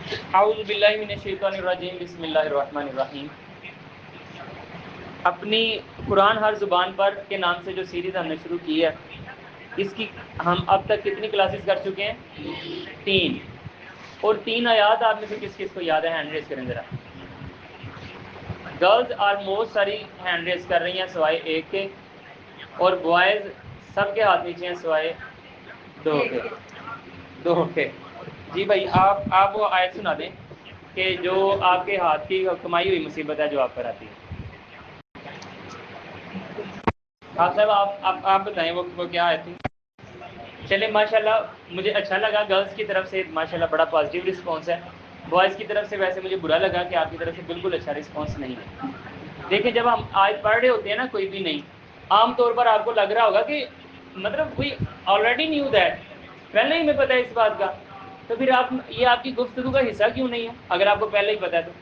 اعوذ باللہ من الشیطان الرجیم، بسم اللہ الرحمن الرحیم۔ اپنی قرآن ہر زبان پر کے نام سے جو سیریز ہم نے شروع کی ہے، اس کی ہم اب تک کتنی کلاسز کر چکے ہیں؟ 3۔ اور 3 آیات آپ میں سے کس کس کو یاد ہے؟ ہینڈ ریز کریں ذرا۔ گرلز آلموسٹ ساری ہینڈ ریز کر رہی ہیں سوائے ایک کے، اور بوائز سب کے ہاتھ نیچے ہیں سوائے 2 کے۔ جی بھائی، آپ وہ آیت سنا دیں کہ جو آپ کے ہاتھ کی کمائی ہوئی مصیبت ہے جو آپ پر آتی ہے۔ آپ صاحب آپ بتائیں وہ کیا آیت تھی؟ چلے ماشاءاللہ، مجھے اچھا لگا گرلز کی طرف سے ماشاءاللہ بڑا پازیٹیو رسپانس ہے۔ بوائز کی طرف سے ویسے مجھے برا لگا کہ آپ کی طرف سے بالکل اچھا رسپانس نہیں ہے۔ دیکھیں، جب ہم آیت پڑھ رہے ہوتے ہیں نا، کوئی بھی نہیں، عام طور پر آپ کو لگ رہا ہوگا کہ مطلب وی آلریڈی نیو دیٹ، پہلے ہی ہمیں پتہ ہے اس بات کا، تو پھر یہ آپ کی گفتگو کا حصہ کیوں نہیں ہے اگر آپ کو پہلے ہی پتہ ہے تو؟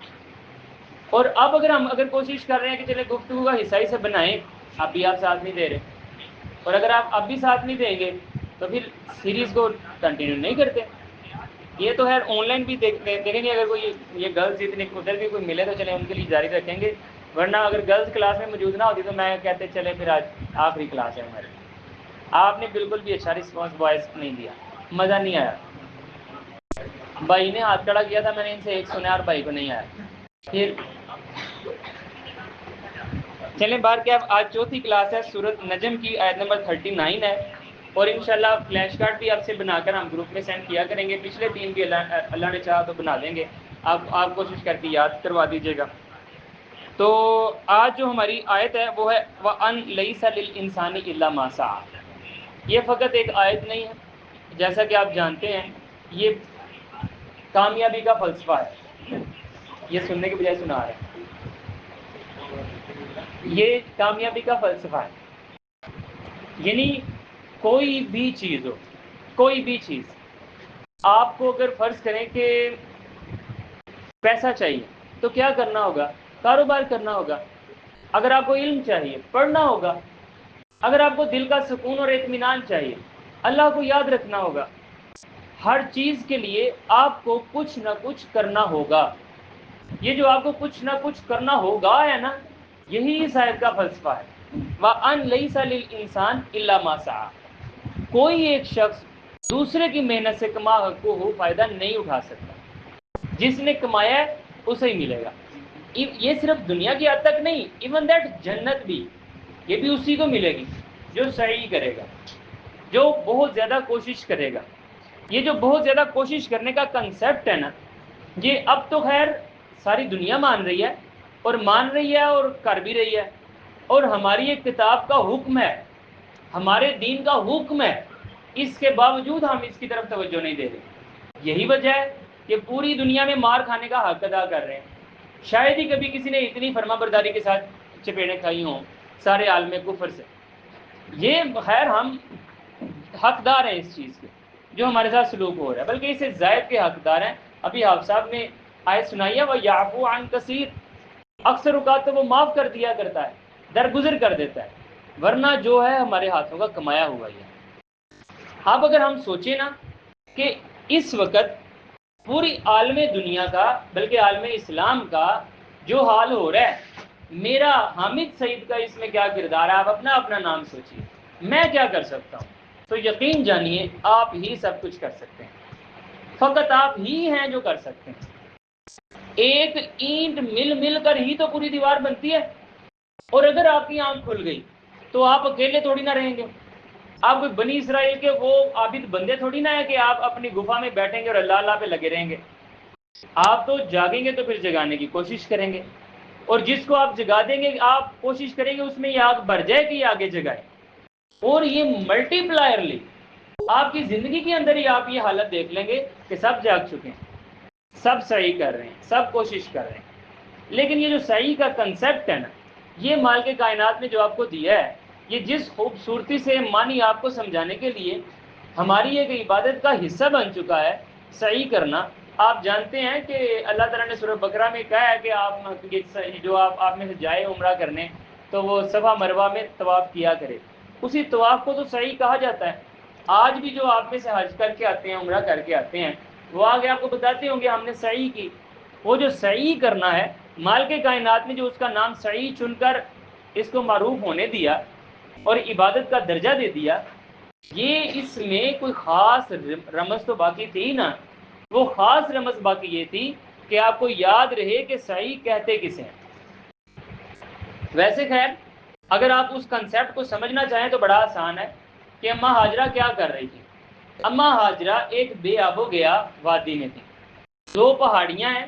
اور اب اگر کوشش کر رہے ہیں کہ چلے گفتگو کا حصہ ہی سے بنائیں، اب بھی آپ ساتھ نہیں دے رہے، اور اگر آپ اب بھی ساتھ نہیں دیں گے تو پھر سیریز کو کنٹینیو نہیں کرتے۔ یہ تو ہے، آن لائن بھی دیکھیں گے، اگر کوئی یہ گرلز اتنے ادھر بھی کوئی ملے تو چلے ان کے لیے جاری رکھیں گے، ورنہ اگر گرلز کلاس میں موجود نہ ہوتی تو میں کہتے چلے پھر آج آخری کلاس ہے ہماری۔ آپ نے بالکل بھی اچھا رسپانس بوائز نہیں دیا، مزہ نہیں آیا۔ بھائی نے ہاتھ کھڑا کیا تھا، میں نے ان سے ایک سنا اور بھائی کو نہیں آیا۔ پھر چلیں بار کیا، آج چوتھی کلاس ہے، سورۃ نجم کی آیت نمبر 39 ہے، اور انشاءاللہ فلیش کارڈ بھی آپ سے بنا کر ہم گروپ میں سینڈ کیا کریں گے، پچھلے 3 بھی اللہ نے چاہا تو بنا دیں گے، آپ کوشش کر کے یاد کروا دیجیے گا۔ تو آج جو ہماری آیت ہے وہ ہے وَأَن لَيْسَ لِلْإِنسَانِ إِلَّا مَا سَعَىٰ۔ یہ فقط ایک آیت نہیں ہے، جیسا کہ آپ جانتے ہیں یہ کامیابی کا فلسفہ ہے۔ یہ سننے کے بجائے سنا رہے ہیں، یہ کامیابی کا فلسفہ ہے، یعنی کوئی بھی چیز ہو، کوئی بھی چیز، آپ کو اگر فرض کریں کہ پیسہ چاہیے تو کیا کرنا ہوگا؟ کاروبار کرنا ہوگا۔ اگر آپ کو علم چاہیے، پڑھنا ہوگا۔ اگر آپ کو دل کا سکون اور اطمینان چاہیے، اللہ کو یاد رکھنا ہوگا۔ ہر چیز کے لیے آپ کو کچھ نہ کچھ کرنا ہوگا۔ یہ جو آپ کو کچھ نہ کچھ کرنا ہوگا ہے نا، یہی اس آیت کا فلسفہ ہے۔ وَأَن لَيْسَ لِلْإِنسَانِ إِلَّا مَا سَعَىٰ۔ کوئی ایک شخص دوسرے کی محنت سے کما کو فائدہ نہیں اٹھا سکتا، جس نے کمایا ہے اسے ہی ملے گا۔ یہ صرف دنیا کی حد تک نہیں، ایون دیٹ جنت بھی، یہ بھی اسی کو ملے گی جو سعی کرے گا، جو بہت زیادہ کوشش کرے گا۔ یہ جو بہت زیادہ کوشش کرنے کا کنسیپٹ ہے نا، یہ اب تو خیر ساری دنیا مان رہی ہے، اور کر بھی رہی ہے، اور ہماری ایک کتاب کا حکم ہے، ہمارے دین کا حکم ہے، اس کے باوجود ہم اس کی طرف توجہ نہیں دے رہے۔ یہی وجہ ہے کہ پوری دنیا میں مار کھانے کا حق ادا کر رہے ہیں۔ شاید ہی کبھی کسی نے اتنی فرما برداری کے ساتھ چپیڑیں کھائی ہوں سارے عالم کفر سے۔ یہ خیر ہم حقدار ہیں اس چیز کے، جو ہمارے ساتھ سلوک ہو رہا ہے، بلکہ اسے زائد کے حقدار ہیں۔ ابھی حافظ صاحب نے آیت سنائی ہے، وَيَعْفُو عَنْ كَثِيرٍ، اکثر اوقات تو وہ معاف کر دیا کرتا ہے، درگزر کر دیتا ہے، ورنہ جو ہے ہمارے ہاتھوں کا کمایا ہوا ہی ہے۔ اب اگر ہم سوچیں نا کہ اس وقت پوری عالم دنیا کا، بلکہ عالم اسلام کا جو حال ہو رہا ہے، میرا حامد سعید کا اس میں کیا کردار ہے؟ آپ اپنا اپنا نام سوچیے، میں کیا کر سکتا ہوں؟ تو یقین جانیے آپ ہی سب کچھ کر سکتے ہیں، فقط آپ ہی ہیں جو کر سکتے ہیں۔ ایک اینٹ مل کر ہی تو پوری دیوار بنتی ہے، اور اگر آپ کی آنکھ کھل گئی تو آپ اکیلے تھوڑی نہ رہیں گے۔ آپ کوئی بنی اسرائیل کے وہ عابد بندے تھوڑی نہ ہے کہ آپ اپنی گفا میں بیٹھیں گے اور اللہ اللہ پہ لگے رہیں گے۔ آپ تو جاگیں گے تو پھر جگانے کی کوشش کریں گے، اور جس کو آپ جگا دیں گے آپ کوشش کریں گے اس میں یہ آگ بھر جائے کہ یہ آگے جگائے، اور یہ ملٹی پلائرلی آپ کی زندگی کے اندر ہی آپ یہ حالت دیکھ لیں گے کہ سب جاگ چکے ہیں، سب صحیح کر رہے ہیں، سب کوشش کر رہے ہیں۔ لیکن یہ جو صحیح کا کنسیپٹ ہے نا، یہ مال کے کائنات نے جو آپ کو دیا ہے، یہ جس خوبصورتی سے معنی آپ کو سمجھانے کے لیے ہماری ایک عبادت کا حصہ بن چکا ہے صحیح کرنا۔ آپ جانتے ہیں کہ اللہ تعالیٰ نے سورہ بقرہ میں کہا ہے کہ آپ جو آپ میں سے جائے عمرہ کرنے تو وہ صفا مروہ میں طواف کیا کرے، اسی طواف کو تو صحیح کہا جاتا ہے۔ آج بھی جو آپ میں سے حج کر کے آتے ہیں، عمرہ کر کے آتے ہیں، وہ آگے آپ کو بتاتے ہوں گے ہم نے سعی کی. وہ جو سعی کرنا ہے، مالک کائنات نے جو اس کا نام سعی چن کر اس کو معروف ہونے دیا اور عبادت کا درجہ دے دیا، یہ اس میں کوئی خاص رمز تو باقی تھی نا. وہ خاص رمز باقی یہ تھی کہ آپ کو یاد رہے کہ سعی کہتے کسے ہیں. ویسے خیر اگر آپ اس کنسیپٹ کو سمجھنا چاہیں تو بڑا آسان ہے کہ اماں ہاجرہ کیا کر رہی تھی. اماں ہاجرہ ایک بے آب و گیا وادی میں تھی. 2 پہاڑیاں ہیں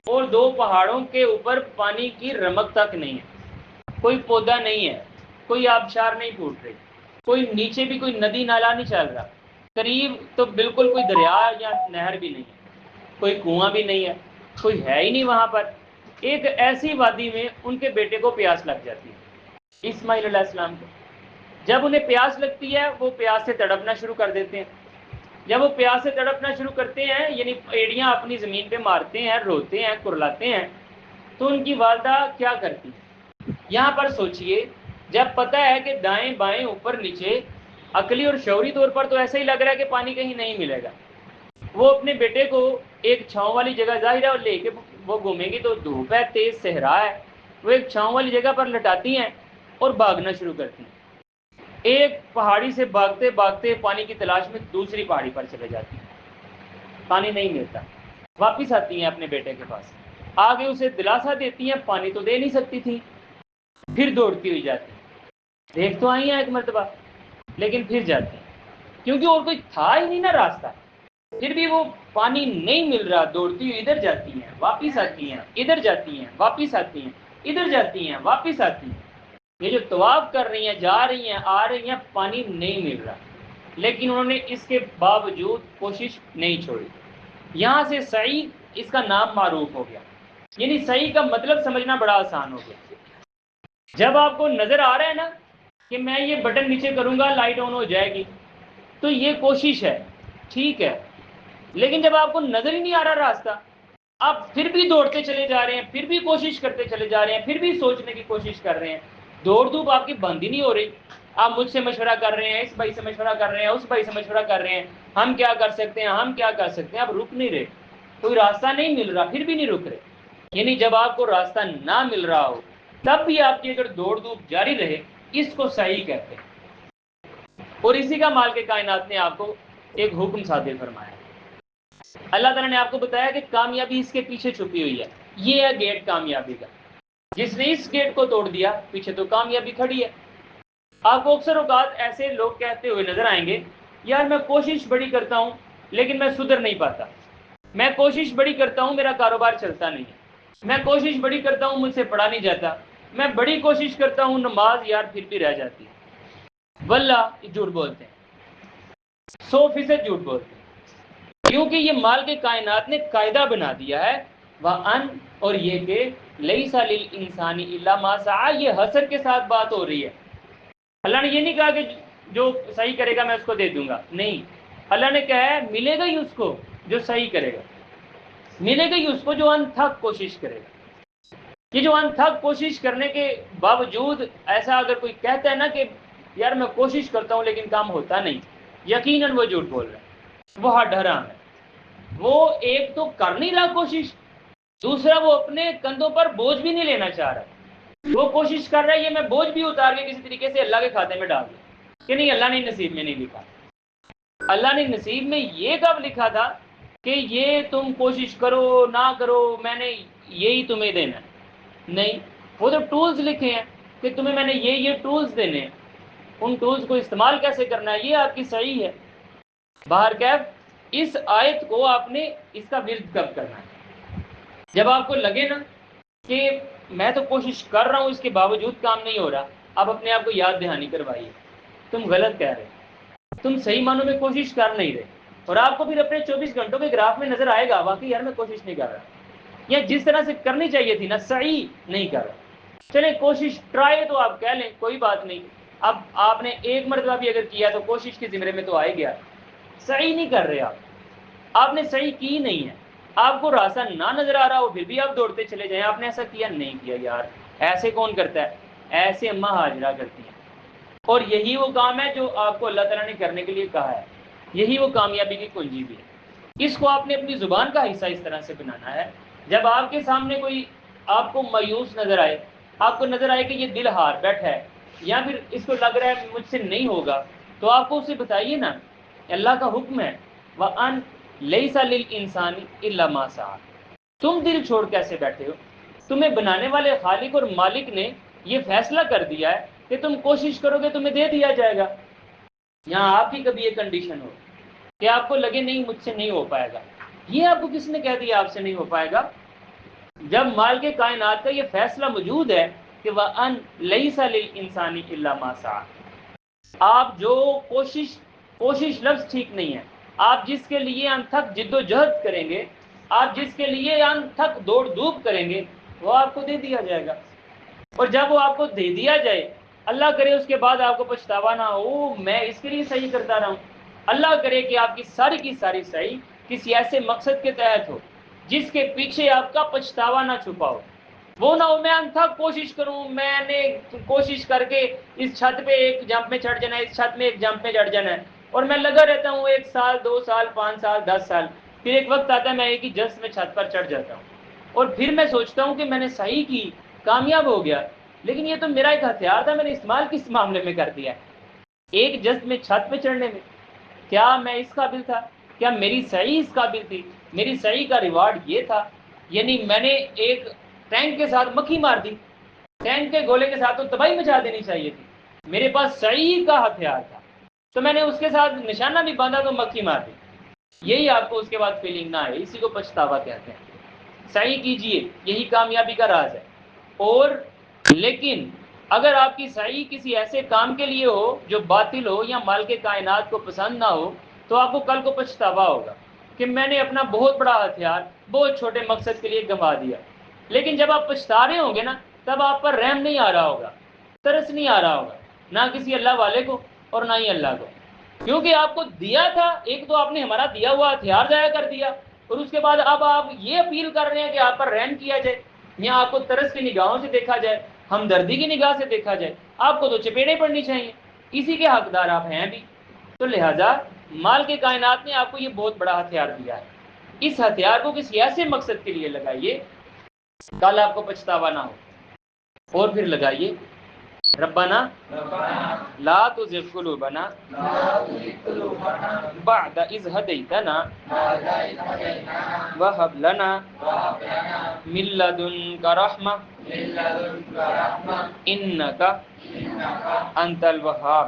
اور 2 پہاڑوں کے اوپر پانی کی رمق تک نہیں ہے، کوئی پودا نہیں ہے، کوئی آبشار نہیں ٹوٹ رہی، کوئی نیچے بھی کوئی ندی نالا نہیں چل رہا، قریب تو بالکل کوئی دریا یا نہر بھی نہیں ہے، کوئی کنواں بھی نہیں ہے، کوئی ہے ہی نہیں وہاں پر. ایک ایسی وادی میں ان کے بیٹے کو پیاس لگ جاتی ہے، اسماعیل علیہ السلام کو. جب انہیں پیاس لگتی ہے وہ پیاس سے تڑپنا شروع کر دیتے ہیں. جب وہ پیاس سے تڑپنا شروع کرتے ہیں، یعنی ایڑیاں اپنی زمین پہ مارتے ہیں، روتے ہیں، کرلاتے ہیں، تو ان کی والدہ کیا کرتی ہے؟ یہاں پر سوچئے، جب پتہ ہے کہ دائیں بائیں اوپر نیچے عقلی اور شعوری طور پر تو ایسا ہی لگ رہا ہے کہ پانی کہیں نہیں ملے گا، وہ اپنے بیٹے کو ایک چھاؤں والی جگہ، ظاہر ہے اور لے کے وہ گھومیں گی تو دھوپ ہے، تیز صحرا ہے، وہ ایک چھاؤں والی جگہ پر لٹاتی ہیں اور بھاگنا شروع کرتی ہیں. ایک پہاڑی سے بھاگتے بھاگتے پانی کی تلاش میں دوسری پہاڑی پر چلے جاتی ہیں، پانی نہیں ملتا، واپس آتی ہیں اپنے بیٹے کے پاس، آگے اسے دلاسا دیتی ہیں، پانی تو دے نہیں سکتی تھی، پھر دوڑتی ہوئی جاتی ہیں. دیکھ تو آئی ہیں ایک مرتبہ لیکن پھر جاتی ہیں کیونکہ اور کوئی تھا ہی نہیں نا راستہ. پھر بھی وہ پانی نہیں مل رہا، دوڑتی ہوئی ادھر جاتی ہیں، واپس آتی ہیں، ادھر جاتی ہیں، واپس آتی ہیں، ادھر جاتی ہیں، واپس آتی ہیں. یہ جو طواف کر رہی ہیں، جا رہی ہیں، آ رہی ہیں، پانی نہیں مل رہا، لیکن انہوں نے اس کے باوجود کوشش نہیں چھوڑی. یہاں سے سعی اس کا نام معروف ہو گیا. یعنی سعی کا مطلب سمجھنا بڑا آسان ہو گیا. جب آپ کو نظر آ رہا ہے نا کہ میں یہ بٹن نیچے کروں گا لائٹ آن ہو جائے گی، تو یہ کوشش ہے، ٹھیک ہے. لیکن جب آپ کو نظر ہی نہیں آ رہا راستہ، آپ پھر بھی دوڑتے چلے جا رہے ہیں، پھر بھی کوشش کرتے چلے جا رہے ہیں، پھر بھی سوچنے کی کوشش کر رہے ہیں، دوڑ دھوپ آپ کی بند ہی نہیں ہو رہی. آپ مجھ سے مشورہ کر رہے ہیں، اس بھائی سے مشورہ کر رہے ہیں، اس بھائی سے مشورہ کر رہے ہیں، ہم کیا کر سکتے ہیں، ہم کیا کر سکتے ہیں. آپ رک نہیں رہے، کوئی راستہ نہیں مل رہا، پھر بھی نہیں رک رہے. یعنی جب آپ کو راستہ نہ مل رہا ہو تب بھی آپ کی اگر دوڑ دھوپ جاری رہے، اس کو صحیح کہتے ہیں. اور اسی کا مالک کائنات نے آپ کو ایک حکم صادر فرمایا. اللہ تعالیٰ نے آپ کو بتایا کہ کامیابی اس کے پیچھے چھپی ہوئی ہے، یہ ہے گیٹ کامیابی کا. جس نے اس گیٹ کو توڑ دیا پیچھے تو کامیابی کھڑی ہے. آپ کو اکثر اوقات ایسے لوگ کہتے ہوئے نظر آئیں گے، یار میں کوشش بڑی کرتا ہوں لیکن میں سدھر نہیں پاتا، میں کوشش بڑی کرتا ہوں میرا کاروبار چلتا نہیں ہے، میں کوشش بڑی کرتا ہوں مجھ سے پڑھا نہیں جاتا، میں بڑی کوشش کرتا ہوں نماز یار پھر بھی رہ جاتی ہے. واللہ یہ جھوٹ بولتے ہیں، 100% جھوٹ بولتے ہیں. کیونکہ یہ مالک کائنات نے قاعدہ بنا دیا ہے، وَأَن، اور یہ کہ لَيْسَ لِلْإِنسَانِ إِلَّا مَا سَعَىٰ، یہ حسر کے ساتھ بات ہو رہی ہے. اللہ نے یہ نہیں کہا کہ جو صحیح کرے گا میں اس کو دے دوں گا، نہیں. اللہ نے کہا ہے ملے گا ہی اس کو جو صحیح کرے گا، ملے گا ہی اس کو جو انتھک کوشش کرے گا. یہ جو انتھک کوشش کرنے کے باوجود ایسا اگر کوئی کہتا ہے نا کہ یار میں کوشش کرتا ہوں لیکن کام ہوتا نہیں، یقیناً وہ جھوٹ بول رہا ہے، وہ ہٹ حرام ہے. وہ ایک تو کر نہیں رہا کوشش، دوسرا وہ اپنے کندھوں پر بوجھ بھی نہیں لینا چاہ رہا. وہ کوشش کر رہا ہے یہ میں بوجھ بھی اتار کے کسی طریقے سے اللہ کے کھاتے میں ڈال دوں، کہ نہیں اللہ نے نصیب میں نہیں لکھا. اللہ نے نصیب میں یہ کب لکھا تھا کہ یہ تم کوشش کرو نہ کرو میں نے یہی تمہیں دینا ہے؟ نہیں، وہ تو ٹولز لکھے ہیں کہ تمہیں میں نے یہ ٹولز دینے ہیں، ان ٹولز کو استعمال کیسے کرنا ہے یہ آپ کی صحیح ہے. باہر کیف اس آیت کو آپ نے اس کا ورد کب کرنا ہے؟ جب آپ کو لگے نا کہ میں تو کوشش کر رہا ہوں اس کے باوجود کام نہیں ہو رہا، آپ اپنے آپ کو یاد دہانی کروائیے تم غلط کہہ رہے، تم صحیح معنوں میں کوشش کر نہیں رہے. اور آپ کو پھر اپنے 24 گھنٹوں کے گراف میں نظر آئے گا واقعی یار میں کوشش نہیں کر رہا، یا جس طرح سے کرنی چاہیے تھی نا صحیح نہیں کر رہا. چلیں کوشش ٹرائی تو آپ کہہ لیں کوئی بات نہیں، اب آپ نے ایک مرتبہ بھی اگر کیا تو کوشش کے زمرے میں تو آئے گیا. صحیح نہیں کر رہے آپ نے صحیح کی نہیں ہے، آپ کو راستہ نہ نظر آ رہا ہو پھر بھی آپ دوڑتے چلے جائیں. آپ نے ایسا کیا نہیں کیا یار، ایسے کون کرتا ہے؟ ایسے اماں ہاجرہ کرتی ہیں. اور یہی وہ کام ہے جو آپ کو اللہ تعالیٰ نے کرنے کے لیے کہا ہے، یہی وہ کامیابی کی کنجی بھی ہے. اس کو آپ نے اپنی زبان کا حصہ اس طرح سے بنانا ہے، جب آپ کے سامنے کوئی آپ کو مایوس نظر آئے، آپ کو نظر آئے کہ یہ دل ہار بیٹھا ہے یا پھر اس کو لگ رہا ہے مجھ سے نہیں ہوگا، تو آپ کو اسے بتائیے نا، اللہ کا حکم ہے وَأَن لَيْسَ لِلْإِنسَانِ إِلَّا مَا سَعَىٰ۔ تم دل چھوڑ کیسے بیٹھے ہو؟ تمہیں بنانے والے خالق اور مالک نے یہ فیصلہ کر دیا ہے کہ تم کوشش کرو گے تمہیں دے دیا جائے گا۔ یہاں آپ کی کبھی یہ کنڈیشن ہو کہ آپ کو لگے نہیں مجھ سے نہیں ہو پائے گا، یہ آپ کو کس نے کہہ دیا آپ سے نہیں ہو پائے گا؟ جب مالک کائنات کا یہ فیصلہ موجود ہے کہ وَأَن لَيْسَ لِلْإِنسَانِ إِلَّا مَا سَعَىٰ، آپ جو کوشش لفظ ٹھیک نہیں ہے، آپ جس کے لیے انتھک جد و جہد کریں گے، آپ جس کے لیے انتھک دوڑ دھوپ کریں گے، وہ آپ کو دے دیا جائے گا۔ اور جب وہ آپ کو دے دیا جائے، اللہ کرے اس کے بعد آپ کو پچھتاوا نہ ہو میں اس کے لیے صحیح کرتا رہا ہوں، اللہ کرے کہ آپ کی ساری صحیح کسی ایسے مقصد کے تحت ہو جس کے پیچھے آپ کا پچھتاوا نہ چھپا ہو، وہ نہ ہو میں انتھک کوشش کروں، میں نے کوشش کر کے اس چھت پہ ایک جمپ میں چڑھ جانا ہے، اس چھت میں ایک جمپ میں چڑھ جانا ہے، اور میں لگا رہتا ہوں 1 سال 2 سال 5 سال 10 سال، پھر ایک وقت آتا ہے میں ایک ہی جست میں چھت پر چڑھ جاتا ہوں، اور پھر میں سوچتا ہوں کہ میں نے صحیح کی، کامیاب ہو گیا، لیکن یہ تو میرا ایک ہتھیار تھا، میں نے استعمال کس معاملے میں کر دیا ہے؟ ایک جست میں چھت پہ چڑھنے میں۔ کیا میں اس قابل تھا؟ کیا میری صحیح اس قابل تھی؟ میری صحیح کا ریوارڈ یہ تھا؟ یعنی میں نے ایک ٹینک کے ساتھ مکھی مار دی، ٹینک کے گولے کے ساتھ تو تباہی مچا دینی چاہیے تھی، میرے پاس صحیح کا ہتھیار تھا تو میں نے اس کے ساتھ نشانہ بھی باندھا تو مکھی مار دی، یہی آپ کو اس کے بعد فیلنگ نہ آئے، اسی کو پچھتاوا کہتے ہیں۔ صحیح کیجئے، یہی کامیابی کا راز ہے۔ اور لیکن اگر آپ کی صحیح کسی ایسے کام کے لیے ہو جو باطل ہو یا مالک کائنات کو پسند نہ ہو، تو آپ کو کل کو پچھتاوا ہوگا کہ میں نے اپنا بہت بڑا ہتھیار بہت چھوٹے مقصد کے لیے گنوا دیا۔ لیکن جب آپ پچھتا رہے ہوں گے نا، تب آپ پر رحم نہیں آ رہا ہوگا، ترس نہیں آ رہا ہوگا، نہ کسی اللہ والے کو اور نہ ہی اللہ کو، کیونکہ آپ کو دیا تھا، ایک تو آپ نے ہمارا دیا ہوا ہتھیار ضائع کر دیا، اور اس کے بعد اب آپ یہ اپیل کر رہے ہیں کہ آپ پر رحم کیا جائے، یا آپ کو ترس کی نگاہوں سے دیکھا جائے، ہمدردی کی نگاہ سے دیکھا جائے، آپ کو تو چپیڑیں پڑنی چاہیے، اسی کے حقدار آپ ہیں بھی۔ تو لہذا مال کے کائنات نے آپ کو یہ بہت بڑا ہتھیار دیا ہے، اس ہتھیار کو کسی ایسے مقصد کے لیے لگائیے کل آپ کو پچھتاوا نہ ہو، اور پھر لگائیے ربنا لا تزغ قلوبنا بعد اذ هديتنا وهب لنا من لدنك رحمة انك انت الوهاب۔